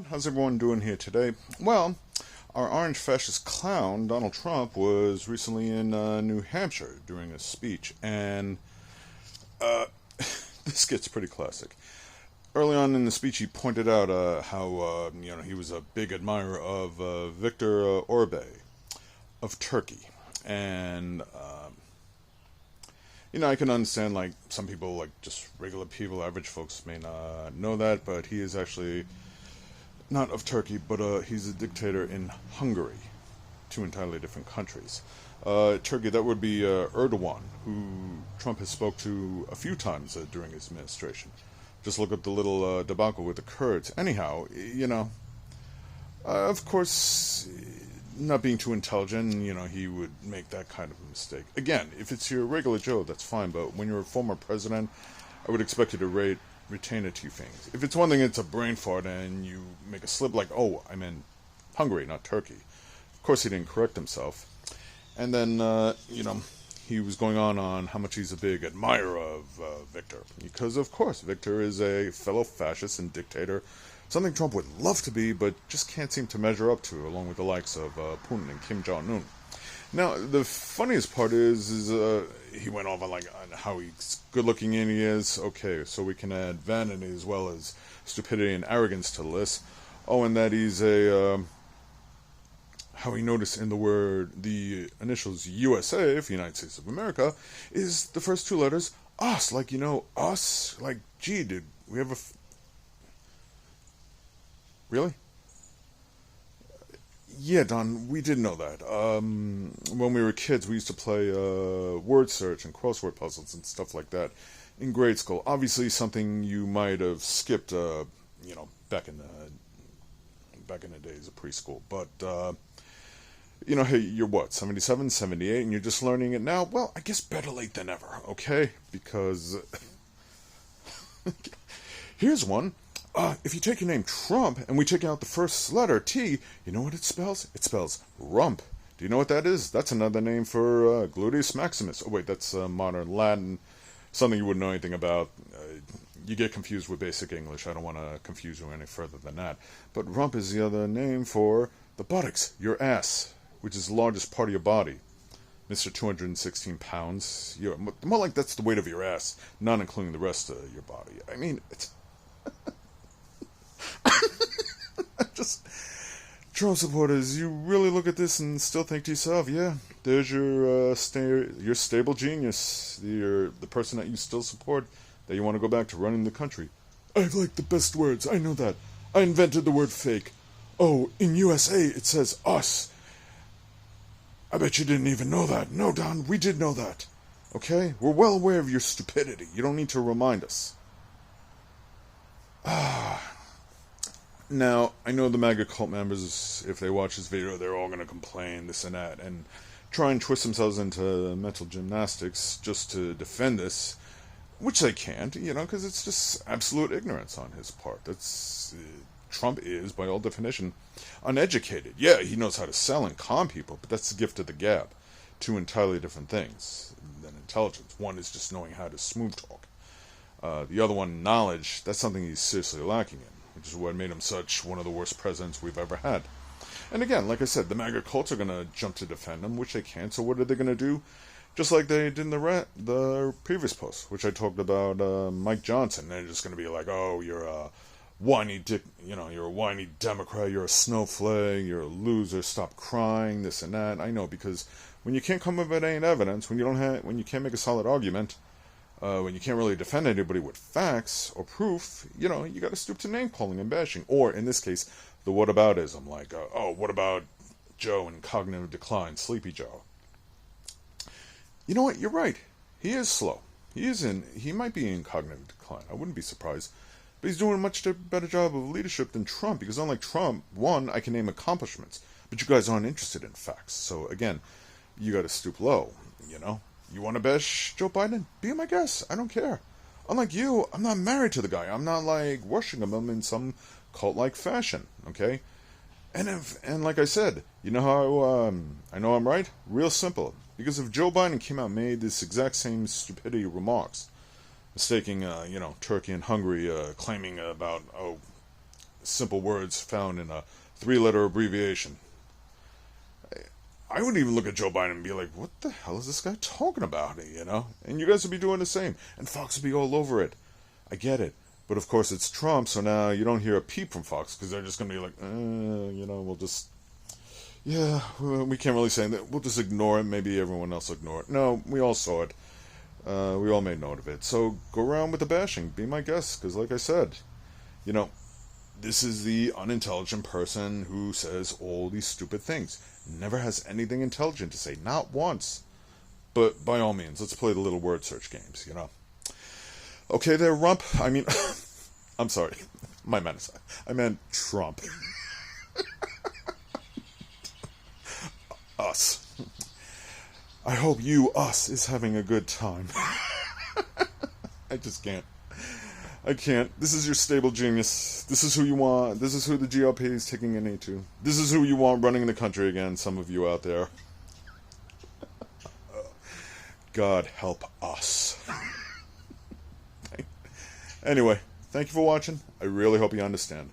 How's everyone doing here today? Well, our orange fascist clown, Donald Trump, was recently in New Hampshire doing a speech, and uh, this gets pretty classic. Early on in the speech, he pointed out how he was a big admirer of Viktor Orbe of Turkey, and I can understand like some people, like just regular people, average folks, may not know that, but he is actually not of Turkey, but he's a dictator in Hungary, two entirely different countries. Turkey, that would be Erdogan, who Trump has spoke to a few times during his administration. Just look up the little debacle with the Kurds. Anyhow, of course, not being too intelligent, he would make that kind of a mistake. Again, if it's your regular Joe, that's fine, but when you're a former president, I would expect you to retain a few things. If it's one thing, it's a brain fart, and you make a slip like, oh, I meant Hungary, not Turkey. Of course, he didn't correct himself. And then, he was going on how much he's a big admirer of Viktor. Because, of course, Viktor is a fellow fascist and dictator, something Trump would love to be, but just can't seem to measure up to, along with the likes of Putin and Kim Jong-un. Now, the funniest part is he went off on how he's good-looking and he is. Okay, so we can add vanity as well as stupidity and arrogance to the list. Oh, and that he's how he noticed in the initials USA, for United States of America, is the first two letters, us. Like, us. Like, gee, did we have really? Yeah, Don, we did know that. When we were kids, we used to play word search and crossword puzzles and stuff like that in grade school. Obviously, something you might have skipped, back in the days of preschool. But hey, you're what, 77, 78, and you're just learning it now? Well, I guess better late than ever, okay? Because here's one. If you take your name Trump and we take out the first letter, T, you know what it spells? It spells rump. Do you know what that is? That's another name for gluteus maximus. Oh, wait, that's modern Latin, something you wouldn't know anything about. You get confused with basic English. I don't want to confuse you any further than that. But rump is the other name for the buttocks, your ass, which is the largest part of your body. Mr. 216 pounds. More like that's the weight of your ass, not including the rest of your body. I mean, it's... Just, Trump supporters, you really look at this and still think to yourself, yeah, there's your stable genius, the person that you still support, that you want to go back to running the country. I've like the best words, I know that. I invented the word fake. Oh, in USA it says us. I bet you didn't even know that. No, Don, we did know that. Okay? We're well aware of your stupidity. You don't need to remind us. Now, I know the MAGA cult members, if they watch this video, they're all going to complain, this and that, and try and twist themselves into mental gymnastics just to defend this, which they can't, because it's just absolute ignorance on his part. Trump is, by all definition, uneducated. Yeah, he knows how to sell and calm people, but that's the gift of the gab. Two entirely different things than intelligence. One is just knowing how to smooth talk. The other one, knowledge, that's something he's seriously lacking in, which is what made him such one of the worst presidents we've ever had. And again, like I said, the MAGA cults are going to jump to defend him, which they can't, so what are they going to do? Just like they did in the previous post, which I talked about Mike Johnson. They're just going to be like, oh, you're a whiny you're a whiny Democrat, you're a snowflake, you're a loser, stop crying, this and that. I know, because when you can't come up with any evidence, when you can't make a solid argument, when you can't really defend anybody with facts or proof, you got to stoop to name calling and bashing. Or, in this case, the whataboutism, like, what about Joe in cognitive decline, Sleepy Joe? You know what? You're right. He is slow. He might be in cognitive decline. I wouldn't be surprised. But he's doing a much better job of leadership than Trump, because unlike Trump, one, I can name accomplishments, but you guys aren't interested in facts. So, again, you got to stoop low, You want to bash Joe Biden? Be my guest. I don't care. Unlike you, I'm not married to the guy. I'm not like worshiping him in some cult-like fashion. Okay, and like I said, you know how I know I'm right? Real simple. Because if Joe Biden came out and made this exact same stupidity remarks, mistaking Turkey and Hungary, claiming about simple words found in a three-letter abbreviation. I would even look at Joe Biden and be like, what the hell is this guy talking about, you know? And you guys would be doing the same. And Fox would be all over it. I get it. But of course it's Trump, so now you don't hear a peep from Fox, because they're just going to be like, you know, we'll just... Yeah, we can't really say that. We'll just ignore it. Maybe everyone else will ignore it. No, we all saw it. We all made note of it. So go around with the bashing. Be my guest, because like I said, you know, this is the unintelligent person who says all these stupid things. Never has anything intelligent to say. Not once. But by all means, let's play the little word search games, you know. Okay there, Rump. I mean, I'm sorry. My manners. I meant Trump. Us. I hope you, us, is having a good time. I just can't. I can't. This is your stable genius. This is who you want. This is who the GOP is taking a knee to. This is who you want running the country again, some of you out there. God help us. Anyway, thank you for watching. I really hope you understand.